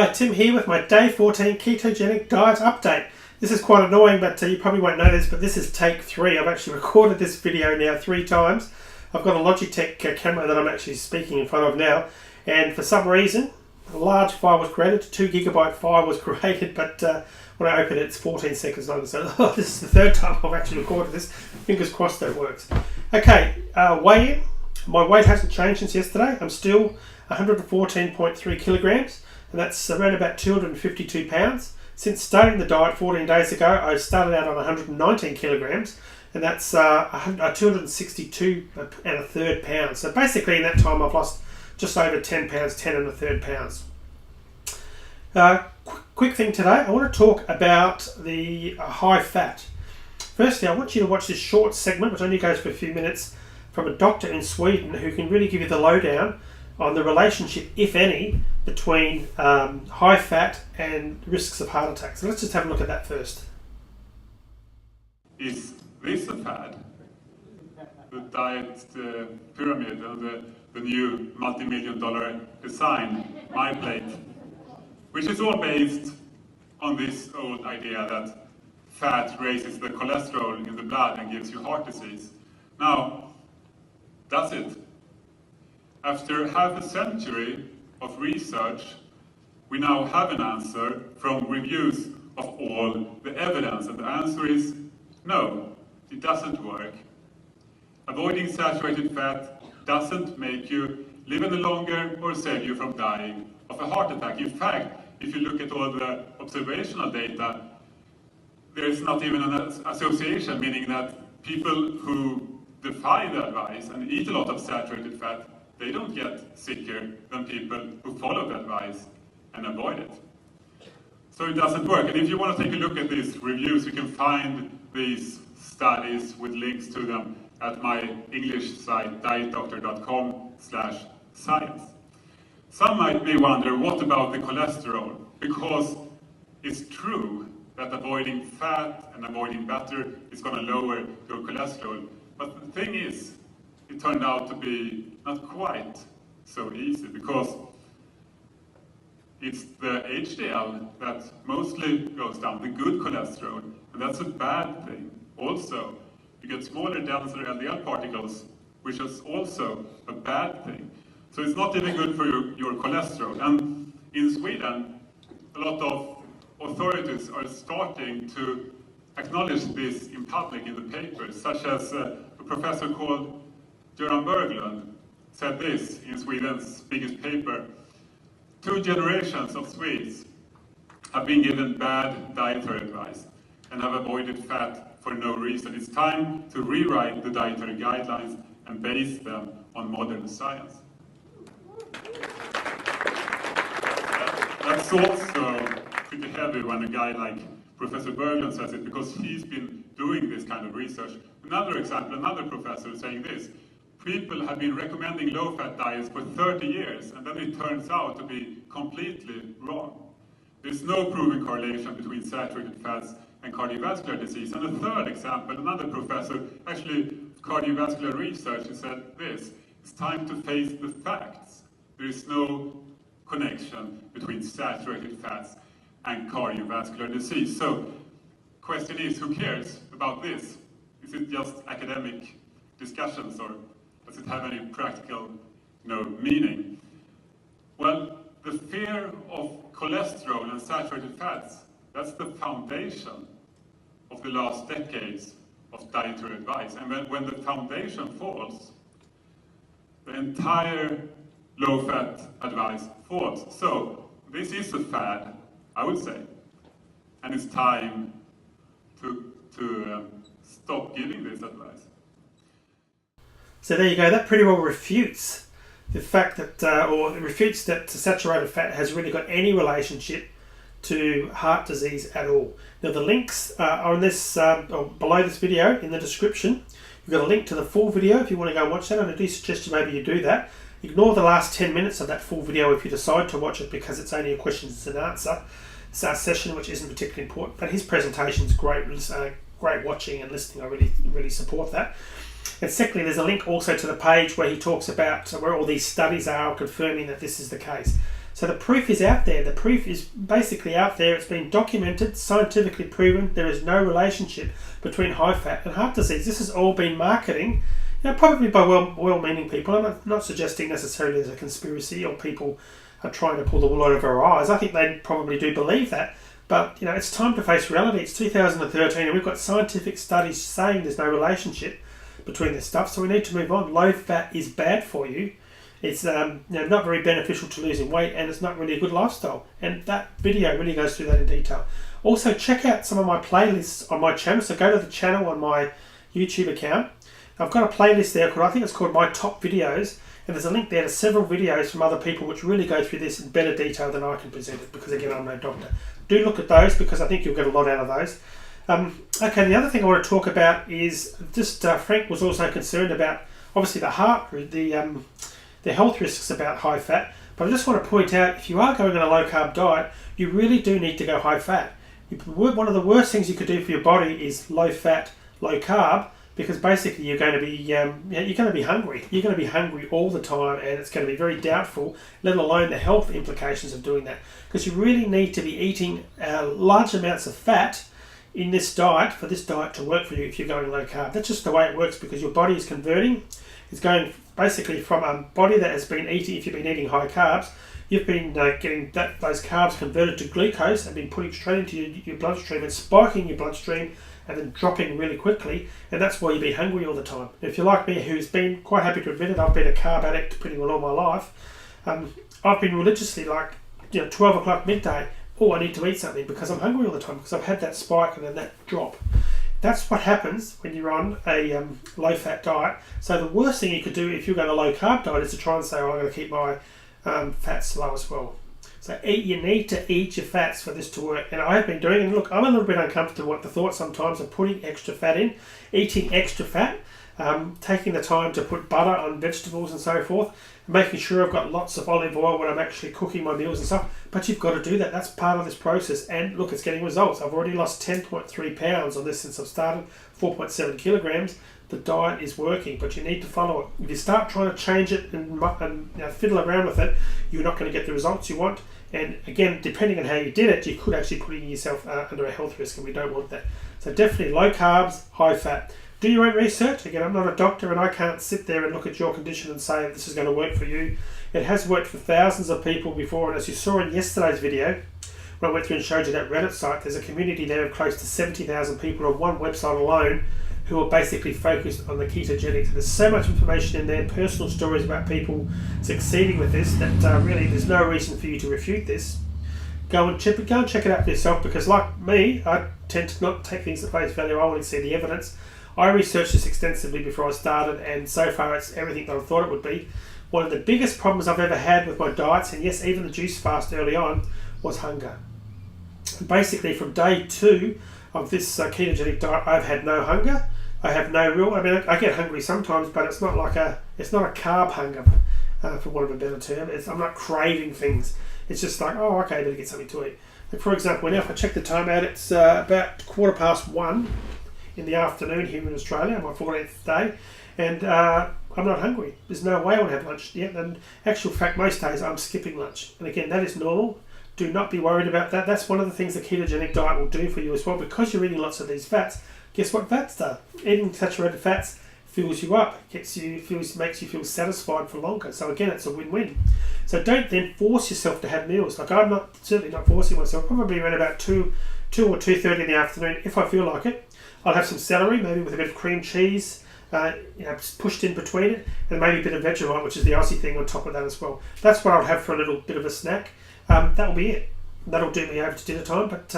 Hi, Tim here with my day 14 ketogenic diet update. This is quite annoying, but you probably won't know this, but this is take 3. I've actually recorded this video now 3 times. I've got a Logitech camera that I'm actually speaking in front of now, and for some reason, a large file was created, a 2 gigabyte file was created, but when I open it, it's 14 seconds long, so this is the 3rd time I've actually recorded this. Fingers crossed that it works. Okay, weigh-in. My weight hasn't changed since yesterday. I'm still 114.3 kilograms. And that's around about 252 pounds. Since starting the diet 14 days ago, I started out on 119 kilograms, and that's 262 and a third pounds. So basically in that time I've lost just over 10 pounds, 10 and a third pounds. Quick thing today, I want to talk about the high fat. Firstly, I want you to watch this short segment, which only goes for a few minutes, from a doctor in Sweden who can really give you the lowdown on the relationship, if any, between high fat and risks of heart attack. So let's just have a look at that first. Is this a fad? The diet pyramid and the new multi-million-dollar design, My Plate, which is all based on this old idea that fat raises the cholesterol in the blood and gives you heart disease. Now, does it? After half a century of research, we now have an answer from reviews of all the evidence, and the answer is no, it doesn't work. Avoiding saturated fat doesn't make you live any longer or save you from dying of a heart attack. In fact, if you look at all the observational data, there is not even an association, meaning that people who defy the advice and eat a lot of saturated fat, they don't get sicker than people who follow the advice and avoid it. So it doesn't work. And if you want to take a look at these reviews, you can find these studies with links to them at my English site, dietdoctor.com/science. Some may wonder, what about the cholesterol? Because it's true that avoiding fat and avoiding butter is going to lower your cholesterol. But the thing is, it turned out to be not quite so easy, because it's the HDL that mostly goes down, the good cholesterol, and that's a bad thing. Also, you get smaller, denser LDL particles, which is also a bad thing. So it's not even good for your cholesterol. And in Sweden, a lot of authorities are starting to acknowledge this in public in the papers, such as a professor called Göran Berglund said this in Sweden's biggest paper: 2 generations of Swedes have been given bad dietary advice and have avoided fat for no reason. It's time to rewrite the dietary guidelines and base them on modern science. That's also pretty heavy when a guy like Professor Berglund says it, because he's been doing this kind of research. Another example, another professor saying this: people have been recommending low-fat diets for 30 years, and then it turns out to be completely wrong. There's no proven correlation between saturated fats and cardiovascular disease. And a third example, another professor, actually cardiovascular research, he said this: it's time to face the facts. There is no connection between saturated fats and cardiovascular disease. So, question is, who cares about this? Is it just academic discussions, or does it have any practical meaning? Well, the fear of cholesterol and saturated fats, that's the foundation of the last decades of dietary advice. And when the foundation falls, the entire low-fat advice falls. So this is a fad, I would say, and it's time to stop giving this advice. So there you go, that pretty well refutes the fact that, or refutes that saturated fat has really got any relationship to heart disease at all. Now the links are on this, or below this video in the description. You've got a link to the full video if you want to go and watch that, and I do suggest maybe you do that. Ignore the last 10 minutes of that full video if you decide to watch it, because it's only a questions and answer session, which isn't particularly important, but his presentation's great, great watching and listening. I really support that. And secondly, there's a link also to the page where he talks about where all these studies are confirming that this is the case. So the proof is out there. The proof is basically out there. It's been documented, scientifically proven. There is no relationship between high fat and heart disease. This has all been marketing, probably by well-meaning people. I'm not suggesting necessarily there's a conspiracy or people are trying to pull the wool out of our eyes. I think they probably do believe that. But, it's time to face reality. It's 2013 and we've got scientific studies saying there's no relationship between this stuff. So we need to move on. Low fat is bad for you. It's not very beneficial to losing weight, and it's not really a good lifestyle. And that video really goes through that in detail. Also, check out some of my playlists on my channel. So go to the channel on my YouTube account. I've got a playlist there I think it's called My Top Videos. And there's a link there to several videos from other people which really go through this in better detail than I can present it, because again, I'm no doctor. Do look at those because I think you'll get a lot out of those. Okay, the other thing I want to talk about is just Frank was also concerned about obviously the health risks about high fat, but I just want to point out, if you are going on a low carb diet, you really do need to go high fat. One of the worst things you could do for your body is low fat, low carb, because basically you're going to be hungry. You're going to be hungry all the time, and it's going to be very doubtful, let alone the health implications of doing that. Because you really need to be eating large amounts of fat in this diet for this diet to work for you if you're going low carb. That's just the way it works, because your body is converting. It's going basically from a body that has been eating, if you've been eating high carbs, you've been getting those carbs converted to glucose and been putting straight into your bloodstream and spiking your bloodstream and then dropping really quickly, and that's why you'll be hungry all the time. If you're like me, who's been quite happy to admit it, I've been a carb addict pretty well all my life. I've been religiously 12 o'clock midday, I need to eat something because I'm hungry all the time, because I've had that spike and then that drop. That's what happens when you're on a low-fat diet. So the worst thing you could do if you're going a low-carb diet is to try and say, I'm going to keep my fats low as well. So you need to eat your fats for this to work. And I have been doing it. And look, I'm a little bit uncomfortable with the thought sometimes of putting extra fat in, eating extra fat, taking the time to put butter on vegetables and so forth, making sure I've got lots of olive oil when I'm actually cooking my meals and stuff. But you've got to do that. That's part of this process. And look, it's getting results. I've already lost 10.3 pounds on this since I've started, 4.7 kilograms. The diet is working, but you need to follow it. If you start trying to change it and fiddle around with it, you're not going to get the results you want. And again, depending on how you did it, you could actually put yourself under a health risk, and we don't want that. So definitely low carbs, high fat. Do your own research. Again, I'm not a doctor, and I can't sit there and look at your condition and say this is going to work for you. It has worked for thousands of people before, and as you saw in yesterday's video, when I went through and showed you that Reddit site, there's a community there of close to 70,000 people on one website alone who are basically focused on the ketogenics. There's so much information in there, personal stories about people succeeding with this, that really there's no reason for you to refute this. Go and check it out for yourself, because like me, I tend to not take things at face value. I want to see the evidence. I researched this extensively before I started, and so far it's everything that I thought it would be. One of the biggest problems I've ever had with my diets, and yes, even the juice fast early on, was hunger. And basically from day 2 of this ketogenic diet, I've had no hunger. I have no real, I get hungry sometimes, but it's not a carb hunger, for want of a better term. I'm not craving things. It's just like, oh, okay, I better get something to eat. Like for example, now if I check the time out, it's about 1:15 in the afternoon here in Australia, my 14th day, and I'm not hungry. There's no way I would have lunch yet. And actual fact, most days I'm skipping lunch. And again, that is normal. Do not be worried about that. That's one of the things the ketogenic diet will do for you as well, because you're eating lots of these fats. Guess what fats do? Eating saturated fats fills you up, makes you feel satisfied for longer. So again, it's a win-win. So don't then force yourself to have meals. Like I'm certainly not forcing myself. Probably around about 2 or 2:30 in the afternoon, if I feel like it, I'll have some celery, maybe with a bit of cream cheese, pushed in between it, and maybe a bit of Vegemite, which is the Aussie thing, on top of that as well. That's what I'll have for a little bit of a snack. That'll be it. That'll do me over to dinner time, but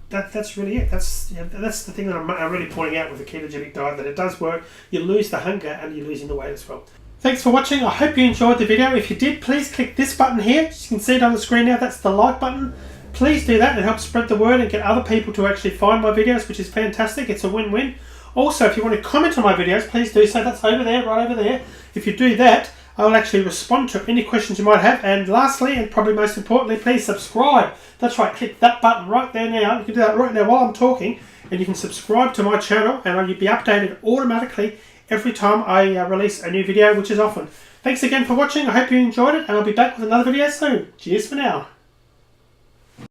that's really it. That's the thing that I'm really pointing out with the ketogenic diet, that it does work. You lose the hunger and you're losing the weight as well. Thanks for watching. I hope you enjoyed the video. If you did, please click this button here. As you can see it on the screen now, that's the like button. Please do that. It helps spread the word and get other people to actually find my videos, which is fantastic. It's a win-win. Also, if you want to comment on my videos, please do so. That's over there, right over there. If you do that, I will actually respond to any questions you might have. And lastly, and probably most importantly, please subscribe. That's right, click that button right there now. You can do that right now while I'm talking, and you can subscribe to my channel and you'll be updated automatically every time I release a new video, which is often. Thanks again for watching. I hope you enjoyed it, and I'll be back with another video soon. Cheers for now.